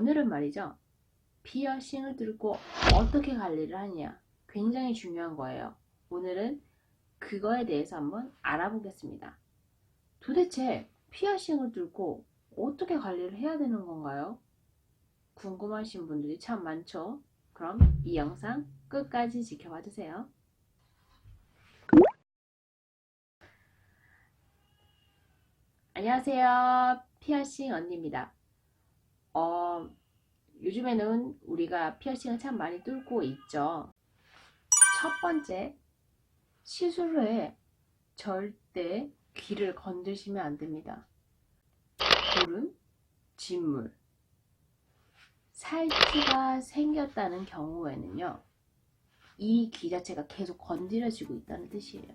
오늘은 말이죠. 피어싱을 뚫고 어떻게 관리를 하느냐. 굉장히 중요한 거예요. 오늘은 그거에 대해서 한번 알아보겠습니다. 도대체 피어싱을 뚫고 어떻게 관리를 해야 되는 건가요? 궁금하신 분들이 참 많죠? 그럼 이 영상 끝까지 지켜봐 주세요. 안녕하세요. 피어싱 언니입니다. 요즘에는 우리가 피어싱을 참 많이 뚫고 있죠. 첫 번째, 시술 후에 절대 귀를 건드시면 안 됩니다. 고름, 진물, 살찌가 생겼다는 경우에는요, 이 귀 자체가 계속 건드려지고 있다는 뜻이에요.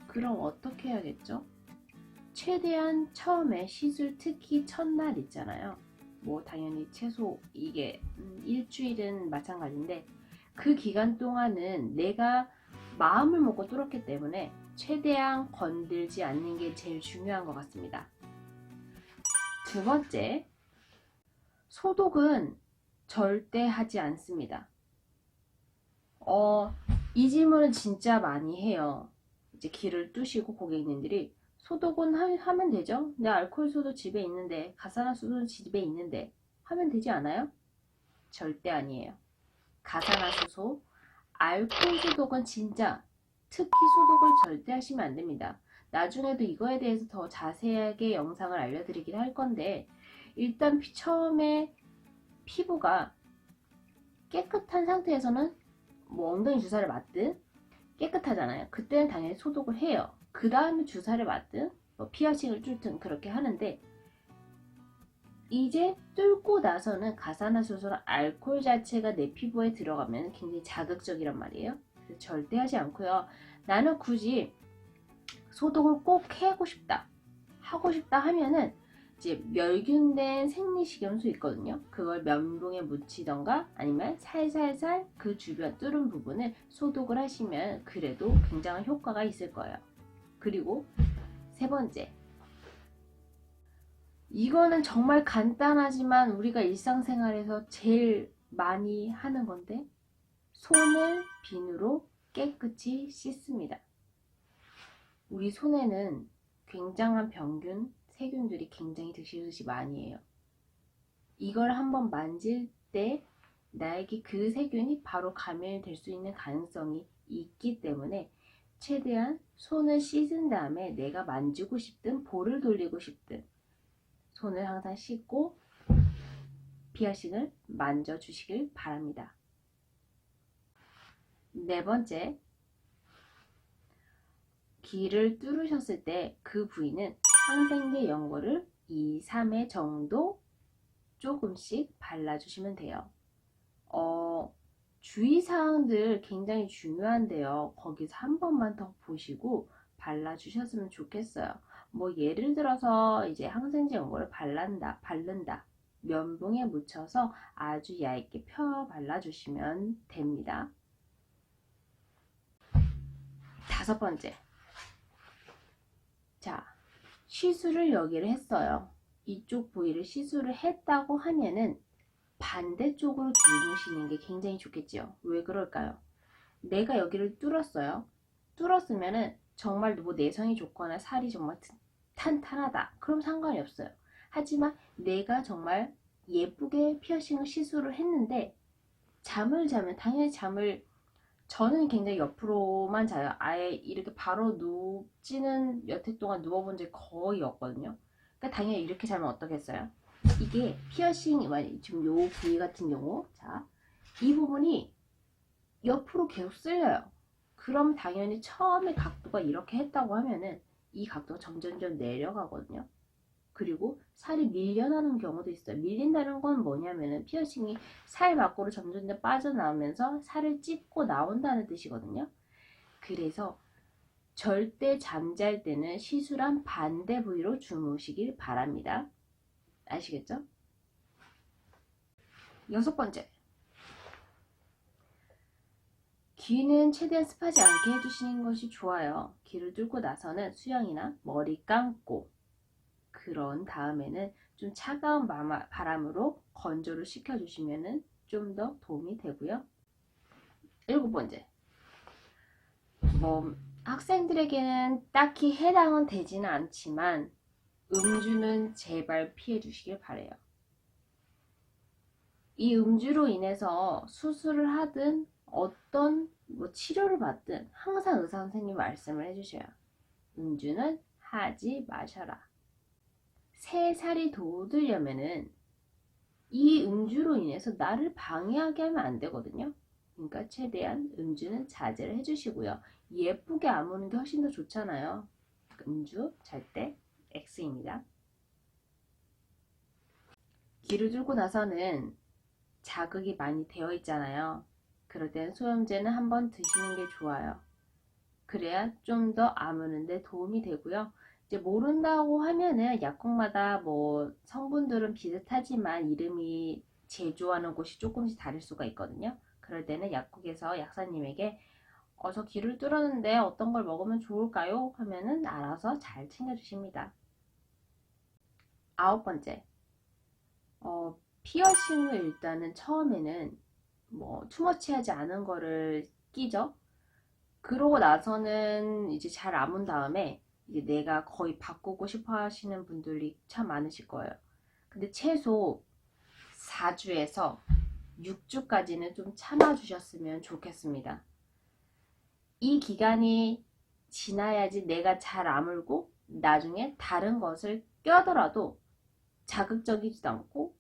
그럼 어떻게 해야겠죠? 최대한 처음에 시술, 특히 첫날 있잖아요. 뭐 당연히 최소 이게 일주일은 마찬가지인데, 그 기간 동안은 내가 마음을 먹고 뚫었기 때문에 최대한 건들지 않는 게 제일 중요한 것 같습니다. 두 번째, 소독은 절대 하지 않습니다. 이 질문은 진짜 많이 해요. 이제 귀를 뚫으시고 고객님들이 소독은 하면 되죠? 내 알코올수도 집에 있는데, 가산화수도 집에 있는데 하면 되지 않아요? 절대 아니에요. 가산화수소, 알코올 소독은 진짜 특히 소독을 절대 하시면 안 됩니다. 나중에도 이거에 대해서 더 자세하게 영상을 알려드리긴 할 건데, 일단 처음에 피부가 깨끗한 상태에서는 뭐 엉덩이 주사를 맞든 깨끗하잖아요. 그때는 당연히 소독을 해요. 그 다음에 주사를 맞든 뭐 피어싱을 뚫든 그렇게 하는데, 이제 뚫고 나서는 가산화수소나 알코올 자체가 내 피부에 들어가면 굉장히 자극적이란 말이에요. 그래서 절대 하지 않고요. 나는 굳이 소독을 꼭 하고 싶다 하면은 이제 멸균된 생리식염수 있거든요. 그걸 면봉에 묻히던가 아니면 살살살 그 주변 뚫은 부분을 소독을 하시면 그래도 굉장한 효과가 있을 거예요. 그리고 세 번째, 이거는 정말 간단하지만 우리가 일상생활에서 제일 많이 하는 건데, 손을 비누로 깨끗이 씻습니다. 우리 손에는 굉장한 병균, 세균들이 굉장히 드시듯이 많이 해요. 이걸 한번 만질 때 나에게 그 세균이 바로 감염될 수 있는 가능성이 있기 때문에 최대한 손을 씻은 다음에 내가 만지고 싶든 볼을 돌리고 싶든 손을 항상 씻고 피어싱을 만져주시길 바랍니다. 네 번째, 귀를 뚫으셨을 때 그 부위는 항생제 연고를 2, 3회 정도 조금씩 발라주시면 돼요. 주의사항들 굉장히 중요한데요. 거기서 한 번만 더 보시고 발라주셨으면 좋겠어요. 뭐 예를 들어서 이제 항생제 연고를 바른다. 면봉에 묻혀서 아주 얇게 펴 발라주시면 됩니다. 다섯 번째, 자, 시술을 여기를 했어요. 이쪽 부위를 시술을 했다고 하면은 반대쪽으로 주무시는 게 굉장히 좋겠죠. 왜 그럴까요? 내가 여기를 뚫었어요. 뚫었으면은 정말 뭐 내성이 좋거나 살이 정말 탄탄하다. 그럼 상관이 없어요. 하지만 내가 정말 예쁘게 피어싱을 시술을 했는데 잠을 자면 당연히 저는 굉장히 옆으로만 자요. 아예 이렇게 바로 눕지는 여태 동안 누워본 적이 거의 없거든요. 그러니까 당연히 이렇게 자면 어떻겠어요? 이게 피어싱, 지금 요 부위 같은 경우, 자, 이 부분이 옆으로 계속 쓸려요. 그럼 당연히 처음에 각도가 이렇게 했다고 하면은 이 각도가 점점점 내려가거든요. 그리고 살이 밀려나는 경우도 있어요. 밀린다는 건 뭐냐면은 피어싱이 살 밖으로 점점 빠져나오면서 살을 찝고 나온다는 뜻이거든요. 그래서 절대 잠잘 때는 시술한 반대 부위로 주무시길 바랍니다. 아시겠죠? 여섯 번째, 귀는 최대한 습하지 않게 해주시는 것이 좋아요. 귀를 뚫고 나서는 수영이나 머리 감고 그런 다음에는 좀 차가운 바람으로 건조를 시켜주시면 좀 더 도움이 되고요. 7번째, 학생들에게는 딱히 해당은 되지는 않지만 음주는 제발 피해 주시길 바래요. 이 음주로 인해서 수술을 하든 어떤 치료를 받든 항상 의사 선생님이 말씀을 해주셔요. 음주는 하지 마셔라. 3살이 돋으려면은 이 음주로 인해서 나를 방해하게 하면 안 되거든요. 그러니까 최대한 음주는 자제를 해주시고요. 예쁘게 아무는 게 훨씬 더 좋잖아요. 음주 절대 X입니다. 기를 들고 나서는 자극이 많이 되어 있잖아요. 그럴 때는 소염제는 한번 드시는 게 좋아요. 그래야 좀 더 아무는데 도움이 되고요. 이제 모른다고 하면은 약국마다 성분들은 비슷하지만 이름이 제조하는 곳이 조금씩 다를 수가 있거든요. 그럴 때는 약국에서 약사님에게 저 기를 뚫었는데 어떤 걸 먹으면 좋을까요? 하면은 알아서 잘 챙겨주십니다. 9번째, 피어싱을 일단은 처음에는 투머치하지 않은 거를 끼죠. 그러고 나서는 이제 잘 아문 다음에 이제 내가 거의 바꾸고 싶어 하시는 분들이 참 많으실 거예요. 근데 최소 4주에서 6주까지는 좀 참아주셨으면 좋겠습니다. 이 기간이 지나야지 내가 잘 아물고 나중에 다른 것을 껴더라도 자극적이지도 않고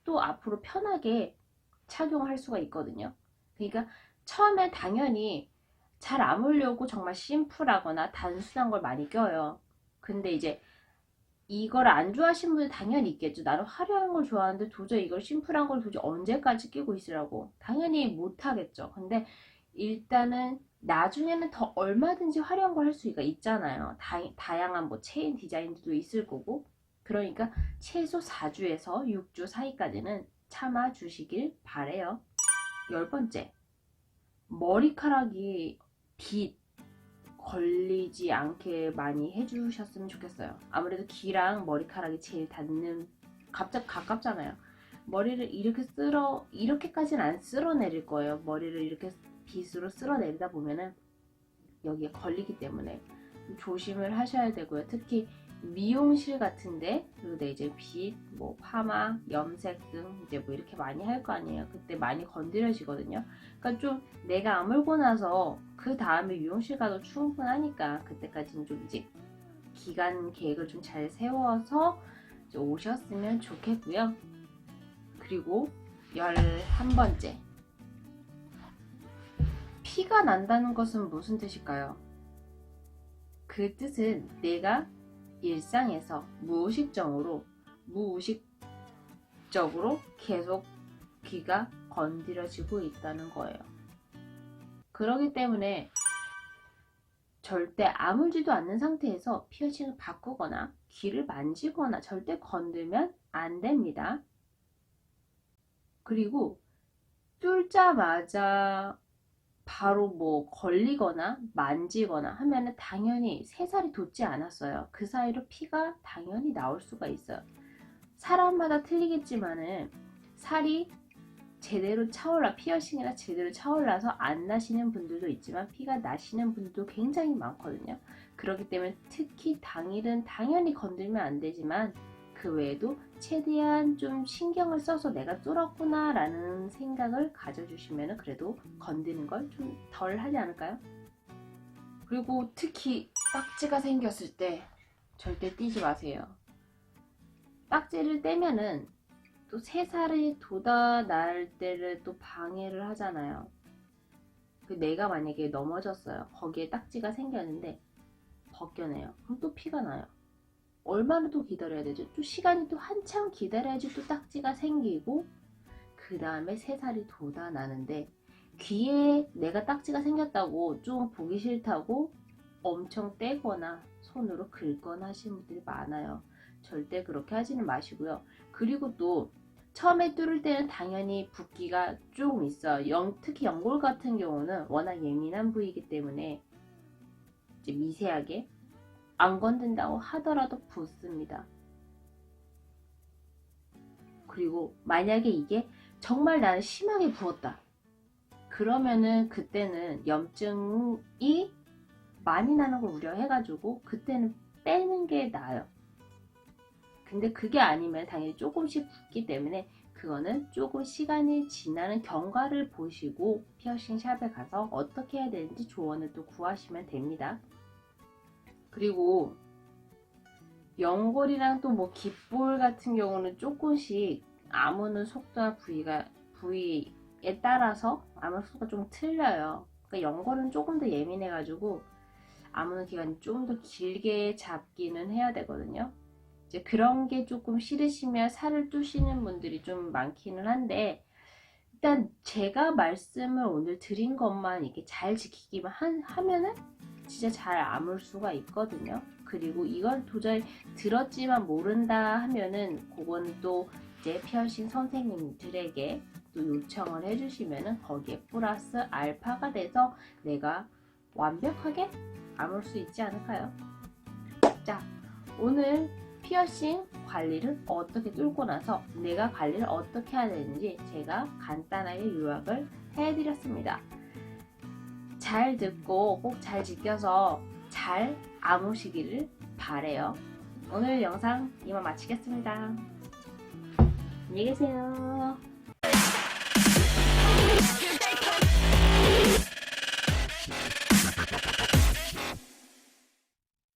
또 앞으로 편하게 착용할 수가 있거든요. 그러니까 처음에 당연히 잘 아물려고 정말 심플하거나 단순한 걸 많이 껴요. 근데 이제 이걸 안 좋아하시는 분들 당연히 있겠죠. 나는 화려한 걸 좋아하는데 도저히 이걸 심플한 걸 도저히 언제까지 끼고 있으라고. 당연히 못하겠죠. 근데 일단은 나중에는 더 얼마든지 화려한 걸 할 수가 있잖아요. 다양한 체인 디자인도 있을 거고. 그러니까 최소 4주에서 6주 사이까지는 참아 주시길 바래요. 10번째, 머리카락이 빗 걸리지 않게 많이 해주셨으면 좋겠어요. 아무래도 귀랑 머리카락이 제일 닿는, 가깝잖아요. 머리를 이렇게까지는 안 쓸어내릴 거예요. 머리를 이렇게 빗으로 쓸어내리다 보면은 여기에 걸리기 때문에 조심을 하셔야 되고요. 특히 미용실 같은데, 그리고 이제 빗, 파마, 염색 등 이제 이렇게 많이 할 거 아니에요. 그때 많이 건드려지거든요. 그러니까 좀 내가 아물고 나서 그 다음에 미용실 가도 충분하니까 그때까지는 좀 이제 기간 계획을 좀 잘 세워서 오셨으면 좋겠고요. 그리고 11번째, 피가 난다는 것은 무슨 뜻일까요? 그 뜻은 내가 일상에서 무의식적으로 계속 귀가 건드려지고 있다는 거예요. 그렇기 때문에 절대 아물지도 않는 상태에서 피어싱을 바꾸거나 귀를 만지거나 절대 건들면 안 됩니다. 그리고 뚫자마자 바로 걸리거나 만지거나 하면은 당연히 3살이 돋지 않았어요. 그 사이로 피가 당연히 나올 수가 있어요. 사람마다 틀리겠지만은 살이 제대로 피어싱이라 제대로 차올라서 안 나시는 분들도 있지만 피가 나시는 분들도 굉장히 많거든요. 그렇기 때문에 특히 당일은 당연히 건들면 안 되지만 그 외에도 최대한 좀 신경을 써서 내가 뚫었구나 라는 생각을 가져주시면 그래도 건드는 걸 좀 덜 하지 않을까요? 그리고 특히 딱지가 생겼을 때 절대 띄지 마세요. 딱지를 떼면은 또 3살이 돋아날 때를 또 방해를 하잖아요. 내가 만약에 넘어졌어요. 거기에 딱지가 생겼는데 벗겨내요. 그럼 또 피가 나요. 얼마나 또 기다려야 되죠? 또 시간이 또 한참 기다려야지 또 딱지가 생기고 그 다음에 3살이 돋아나는데 귀에 내가 딱지가 생겼다고 좀 보기 싫다고 엄청 떼거나 손으로 긁거나 하시는 분들이 많아요. 절대 그렇게 하지는 마시고요. 그리고 또 처음에 뚫을 때는 당연히 붓기가 조금 있어요. 특히 연골 같은 경우는 워낙 예민한 부위이기 때문에 이제 미세하게 안 건든다고 하더라도 붓습니다. 그리고 만약에 이게 정말 나는 심하게 부었다. 그러면은 그때는 염증이 많이 나는 걸 우려해가지고 그때는 빼는 게 나아요. 근데 그게 아니면 당연히 조금씩 붓기 때문에 그거는 조금 시간이 지나는 경과를 보시고 피어싱 샵에 가서 어떻게 해야 되는지 조언을 또 구하시면 됩니다. 그리고 연골이랑 또 뭐 깃볼 같은 경우는 조금씩 아무는 속도나 부위에 따라서 아무 속도가 좀 틀려요. 그러니까 연골은 조금 더 예민해가지고 아무는 기간이 좀 더 길게 잡기는 해야 되거든요. 이제 그런 게 조금 싫으시면 살을 뚜시는 분들이 좀 많기는 한데, 일단 제가 말씀을 오늘 드린 것만 이렇게 잘 지키기만 하면은 진짜 잘 아물 수가 있거든요. 그리고 이걸 도저히 들었지만 모른다 하면은 그건 또 이제 피어싱 선생님들에게 또 요청을 해주시면은 거기에 플러스 알파가 돼서 내가 완벽하게 아물 수 있지 않을까요? 자, 오늘 피어싱 관리를 어떻게 뚫고 나서 내가 관리를 어떻게 해야 되는지 제가 간단하게 요약을 해드렸습니다. 잘 듣고 꼭 잘 지켜서 잘 아무시기를 바래요. 오늘 영상 이만 마치겠습니다. 안녕히 계세요.